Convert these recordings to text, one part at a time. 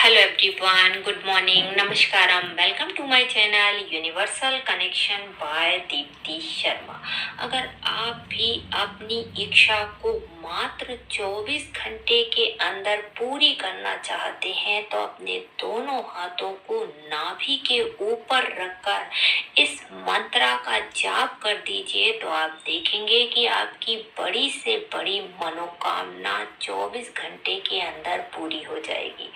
Hello everyone, good morning, नमस्कारम, welcome to my channel universal connection by Deepti Sharma. अगर आप भी अपनी इच्छा को मात्र 24 घंटे के अंदर पूरी करना चाहते हैं तो अपने दोनों हाथों को नाभि के ऊपर रखकर इस मंत्रा का जाप कर दीजिए तो आप देखेंगे कि आपकी बड़ी से बड़ी मनोकामना 24 घंटे के अंदर पूरी हो जाएगी।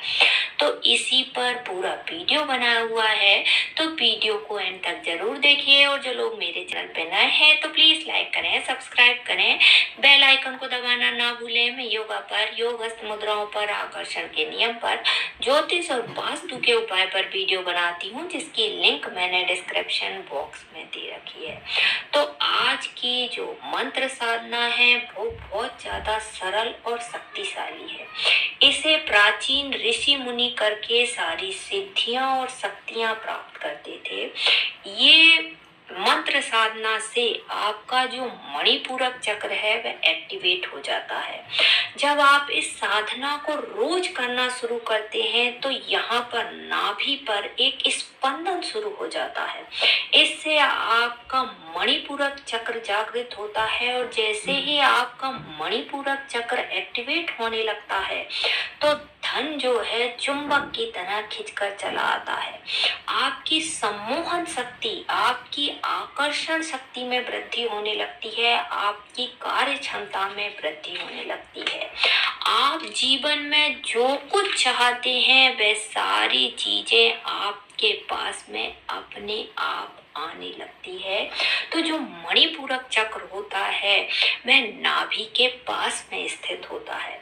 तो इसी पर पूरा वीडियो बना हुआ है, तो वीडियो को एंड तक जरूर देखिए। और जो लोग मेरे चैनल पे नए हैं तो प्लीज लाइक करें, सब्सक्राइब करें, बेल आइकन को दबाना ना भूलें। मैं योगा पर, योग हस्त मुद्राओं पर, आकर्षण के नियम पर, ज्योतिष और वास्तु के उपाय पर वीडियो बनाती हूँ, जिसकी लिंक मैंने डिस्क्रिप्शन बॉक्स में दे रखी है। तो आज की जो मंत्र साधना है वो बहुत ज्यादा सरल और शक्तिशाली है। इसे प्राचीन ऋषि मुनि करके सारी सिद्धियां और शक्तियां प्राप्त करते थे। ये मंत्र साधना से आपका जो मणिपूरक चक्र है वह एक्टिवेट हो जाता है। जब आप इस साधना को रोज करना शुरू करते हैं तो यहाँ पर नाभि पर एक स्पंदन शुरू हो जाता है। इससे आपका मणिपूरक चक्र जागृत होता है और जैसे ही आपका मणिपूरक चक्र एक्टिवेट होने लगता है तो धन जो है चुंबक की तरह खिंचकर चला आता है। आपकी सम्मोहन शक्ति, आपकी आकर्षण शक्ति में वृद्धि होने लगती है, आपकी कार्य क्षमता में वृद्धि होने लगती है। आप जीवन में जो कुछ चाहते हैं वह सारी चीजें आपके पास में अपने आप आने लगती है। तो जो मणिपूरक चक्र होता है वह नाभि के पास में स्थित होता है।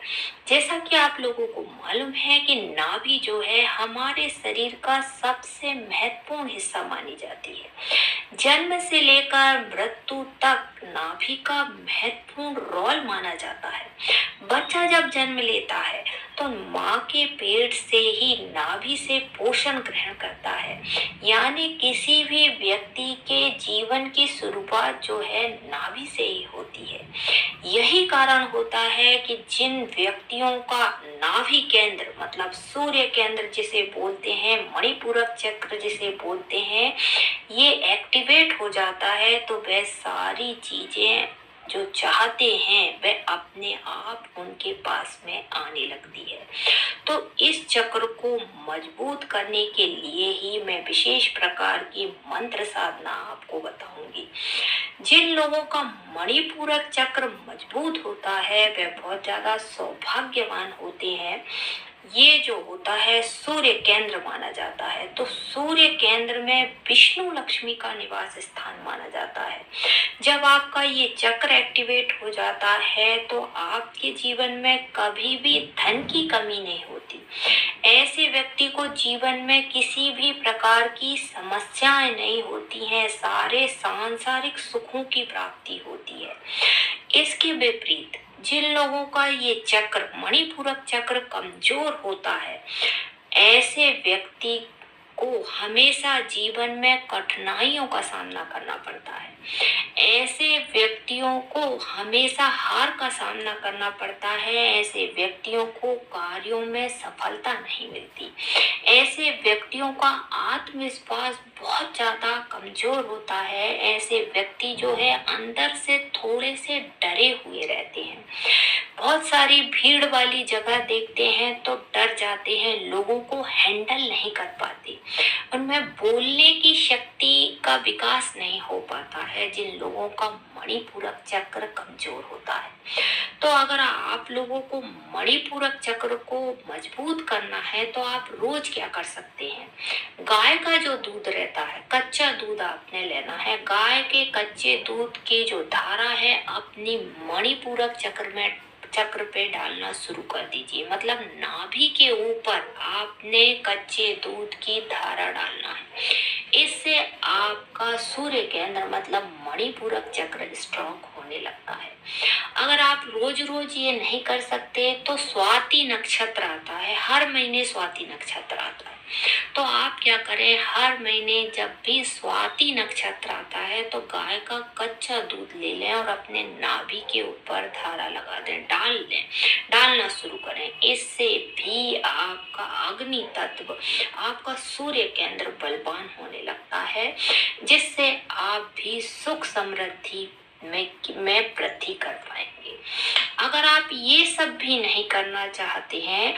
जैसा कि आप लोगों को मालूम है कि नाभि जो है हमारे शरीर का सबसे महत्वपूर्ण हिस्सा मानी जाती है। जन्म से लेकर मृत्यु तक नाभि का महत्वपूर्ण रोल माना जाता है। बच्चा जब जन्म लेता है तो माँ के पेट से ही नाभि से पोषण ग्रहण करता है, यानी किसी भी व्यक्ति के जीवन की शुरुआत जो है नाभि से ही होती है। यही कारण होता है कि जिन व्यक्तियों का नाभि केंद्र मतलब सूर्य केंद्र जिसे बोलते हैं, मणिपूरक चक्र जिसे बोलते हैं, ये एक्टिवेट हो जाता है तो वह सारी चीजें जो चाहते हैं वह अपने आप उनके पास में आने लगती है। तो इस चक्र को मजबूत करने के लिए ही मैं विशेष प्रकार की मंत्र साधना आपको बताऊंगी। जिन लोगों का मणिपूरक चक्र मजबूत होता है वह बहुत ज्यादा सौभाग्यवान होते हैं। ये जो होता है सूर्य केंद्र माना जाता है, तो सूर्य केंद्र में विष्णु लक्ष्मी का निवास स्थान माना जाता है। जब आपका ये चक्र एक्टिवेट हो जाता है तो आपके जीवन में कभी भी धन की कमी नहीं होती। ऐसे व्यक्ति को जीवन में किसी भी प्रकार की समस्याएं नहीं होती हैं, सारे सांसारिक सुखों की प्राप्ति होती है। इसके विपरीत जिन लोगों का ये चक्र मणिपूरक चक्र कमजोर होता है, ऐसे व्यक्ति को हमेशा जीवन में कठिनाइयों का सामना करना पड़ता है। ऐसे व्यक्तियों को हमेशा हार का सामना करना पड़ता है। ऐसे व्यक्तियों को कार्यों में सफलता नहीं मिलती। ऐसे व्यक्तियों का आत्मविश्वास बहुत ज्यादा कमजोर होता है। ऐसे व्यक्ति जो है अंदर से थोड़े से डरे हुए रहते हैं। बहुत सारी भीड़ वाली जगह देखते हैं तो डर जाते हैं, लोगों को हैंडल नहीं कर पाते, उनमें बोलने की शक्ति का विकास नहीं हो पाता है जिन लोगों का मणिपूरक चक्र कमजोर होता है। तो अगर आप लोगों को मणिपूरक चक्र को मजबूत करना है तो आप रोज क्या कर सकते हैं, गाय का जो दूध रहता है, कच्चा दूध आपने लेना है। गाय के कच्चे दूध की जो धारा है अपनी मणिपूरक चक्र पे डालना शुरू कर दीजिए। मतलब नाभि के ऊपर आपने कच्चे दूध की धारा डालना है। इससे आपका सूर्य केंद्र मतलब मणिपूरक चक्र स्ट्रॉन्ग होने लगता है। अगर आप रोज रोज ये नहीं कर सकते तो स्वाति नक्षत्र आता है, हर महीने स्वाति नक्षत्र आता है, तो आप क्या करें, हर महीने जब भी स्वाति नक्षत्र आता है तो गाय का कच्चा दूध ले लें और अपने नाभि के ऊपर धारा लगा दें, डालना शुरू करें। इससे भी आपका अग्नि तत्व, आपका सूर्य केंद्र बलवान होने लगता है, जिससे आप भी सुख समृद्धि में वृद्धि कर पाएंगे। अगर आप ये सब भी नहीं करना चाहते हैं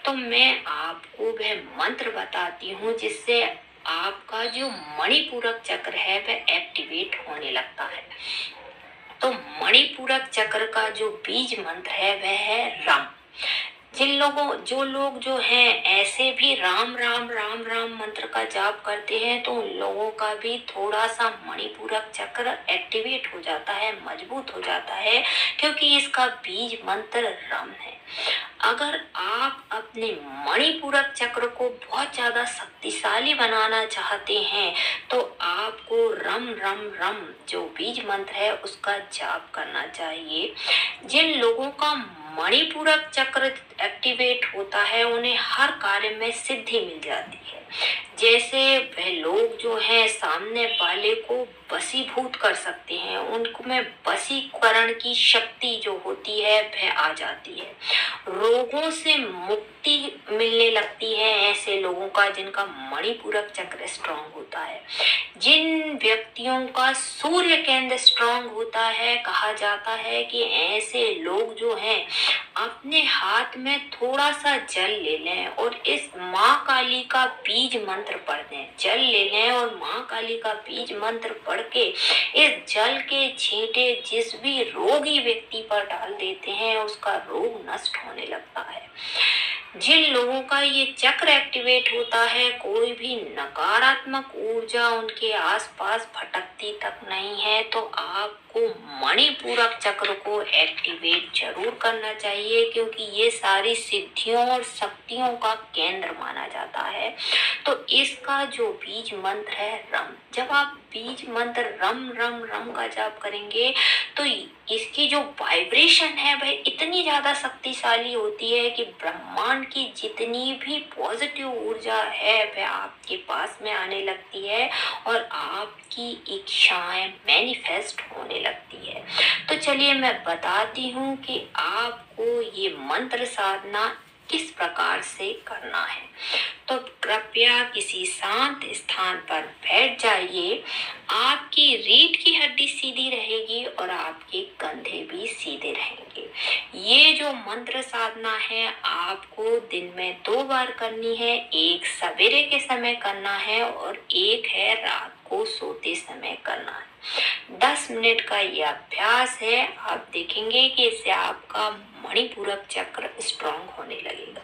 तो मैं आपको वह मंत्र बताती हूँ जिससे आपका जो मणिपूरक चक्र है वह एक्टिवेट होने लगता है। तो मणिपूरक चक्र का जो बीज मंत्र है वह है रम। जो लोग जो हैं ऐसे भी राम राम राम राम मंत्र का जाप करते हैं तो उन लोगों का भी थोड़ा सा मणिपूरक चक्र एक्टिवेट हो जाता है, मजबूत हो जाता है, क्योंकि इसका बीज मंत्र रम है। अगर आप अपने मणिपूरक चक्र को बहुत ज्यादा शक्तिशाली बनाना चाहते हैं तो आपको रम रम रम जो बीज मंत्र है उसका जाप करना चाहिए। जिन लोगों का मणिपूरक चक्र एक्टिवेट होता है उन्हें हर कार्य में सिद्धि मिल जाती है। जैसे वह लोग जो हैं सामने वाले को वशीभूत कर सकते हैं, उनको में वशीकरण की शक्ति जो होती है वह आ जाती है। रोगों से मुक्ति मिलने लगती है ऐसे लोगों का जिनका मणिपूरक चक्र स्ट्रांग होता है। जिन व्यक्तियों का सूर्य केंद्र स्ट्रांग होता है, कहा जाता है कि ऐसे लोग जो हैं अपने हाथ में थोड़ा सा जल ले लें और इस माँ काली का बीज मंत्र पढ़ दें। जल ले लें और माँ काली का बीज मंत्र पढ़ के इस जल के छींटे जिस भी रोगी व्यक्ति पर डाल देते हैं उसका रोग नष्ट होने लगता है। जिन लोगों का ये चक्र एक्टिवेट होता है कोई भी नकारात्मक ऊर्जा उनके आसपास भटकती तक नहीं है, तो आपको मणिपूरक चक्र को एक्टिवेट जरूर करना चाहिए, क्योंकि ये सारी सिद्धियों और शक्तियों का केंद्र माना जाता है। तो इसका जो बीज मंत्र है रम, जब आप बीज मंत्र रम रम रम का जाप करेंगे तो इसकी जो वाइब्रेशन है वह इतनी ज्यादा शक्तिशाली होती है कि ब्रह्मांड की जितनी भी पॉजिटिव ऊर्जा है वह आपके पास में आने लगती है और आपकी इच्छाएं मैनिफेस्ट होने लगती है। तो चलिए मैं बताती हूँ कि आपको ये मंत्र साधना किस प्रकार से करना है। तो कृपया किसी शांत स्थान पर बैठ जाइए। आपकी रीढ़ की हड्डी सीधी रहेगी और आपके कंधे भी सीधे रहेंगे। ये जो मंत्र साधना है आपको दिन में 2 बार करनी है। एक सवेरे के समय करना है और एक है रात को सोते समय करना है। 10 मिनट का ये अभ्यास है। आप देखेंगे कि इससे आपका मणिपूरक चक्र स्ट्रांग होने लगेगा।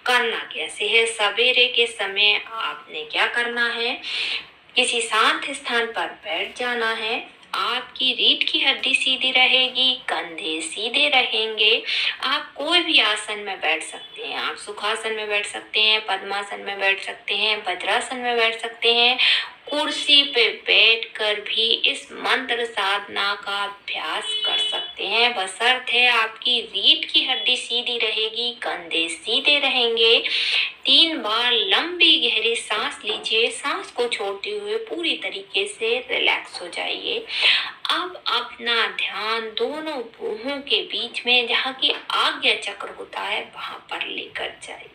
करना कैसे है? सवेरे के समय आपने क्या करना है, किसी शांत स्थान पर बैठ जाना है। आपकी रीढ़ की हड्डी सीधी रहेगी, कंधे सीधे रहेंगे। आप कोई भी आसन में बैठ सकते हैं। आप सुखासन में बैठ सकते हैं, पद्मासन में बैठ सकते हैं, वज्रासन में बैठ सकते हैं। कुर्सी पे बैठकर भी इस मंत्र साधना का अभ्यास कर सकते हैं। बशर्ते आपकी रीढ़ की हड्डी सीधी रहेगी, कंधे सीधे रहेंगे। 3 बार लंबी गहरी सांस लीजिए। सांस को छोड़ते हुए पूरी तरीके से रिलैक्स हो जाइए। अब अपना ध्यान दोनों भुवों के बीच में जहाँ की आज्ञा चक्र होता है वहां पर लेकर जाइए।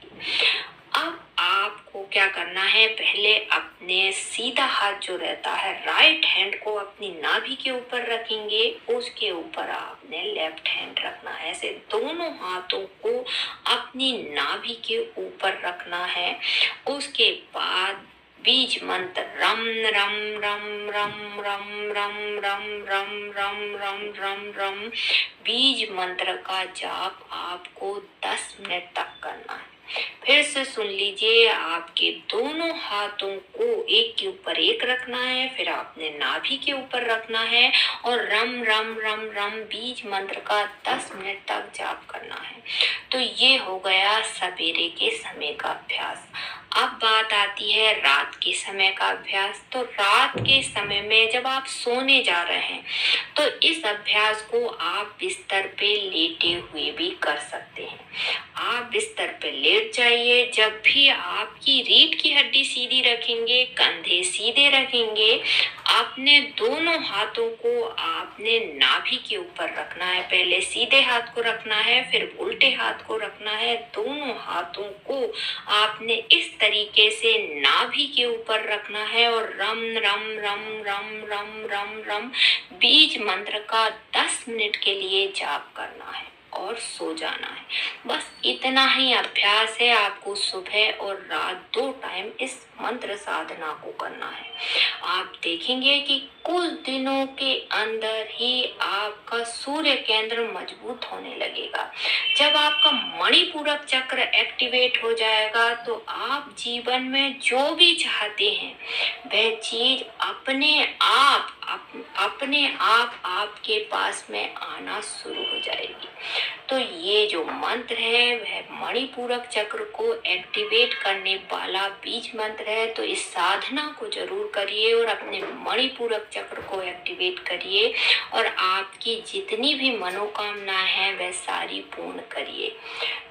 अब आपको क्या करना है, पहले अपने सीधा हाथ जो रहता है राइट हैंड को अपनी नाभि के ऊपर रखेंगे, उसके ऊपर आपने लेफ्ट हैंड रखना है। ऐसे दोनों हाथों को अपनी नाभि के ऊपर रखना है। उसके बाद बीज मंत्र रम रम रम रम रम रम रम रम रम रम रम रम बीज मंत्र का जाप आपको 10 मिनट तक करना है। फिर से सुन लीजिए, आपके दोनों हाथों को एक के ऊपर एक रखना है, फिर आपने नाभि के ऊपर रखना है और रम रम रम रम बीज मंत्र का 10 मिनट तक जाप करना है। तो ये हो गया सवेरे के समय का अभ्यास। अब बात आती है रात के समय का अभ्यास। तो रात के समय में जब आप सोने जा रहे हैं तो इस अभ्यास को आप बिस्तर पे लेटे हुए भी कर सकते हैं। आप बिस्तर पे लेट जाइए। जब भी आपकी रीढ़ की हड्डी सीधी रखेंगे, कंधे सीधे रखेंगे, आपने दोनों हाथों को आपने नाभि के ऊपर रखना है। पहले सीधे हाथ को रखना है, फिर उल्टे हाथ को रखना है। दोनों हाथों को आपने इस तरीके से नाभि के ऊपर रखना है और रम रम रम रम रम रम रम बीज मंत्र का 10 मिनट के लिए जाप करना है और सो जाना है। बस इतना ही अभ्यास है। आपको सुबह और रात 2 टाइम इस मंत्र साधना को करना है। आप देखेंगे कि कुछ दिनों के अंदर ही आपका सूर्य केंद्र मजबूत होने लगेगा। जब आपका मणिपूरक चक्र एक्टिवेट हो जाएगा तो आप जीवन में जो भी चाहते हैं वह चीज अपने आप आपके पास में आना शुरू हो जाएगी। तो ये जो मंत्र है वह मणिपूरक चक्र को एक्टिवेट करने वाला बीज मंत्र है। तो इस साधना को जरूर करिए और अपने मणिपूरक चक्र को एक्टिवेट करिए और आपकी जितनी भी मनोकामनाएं हैं वह सारी पूर्ण करिए।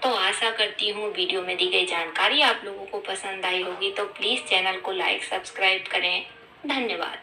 तो आशा करती हूँ वीडियो में दी गई जानकारी आप लोगों को पसंद आई होगी। तो प्लीज चैनल को लाइक सब्सक्राइब करें। धन्यवाद।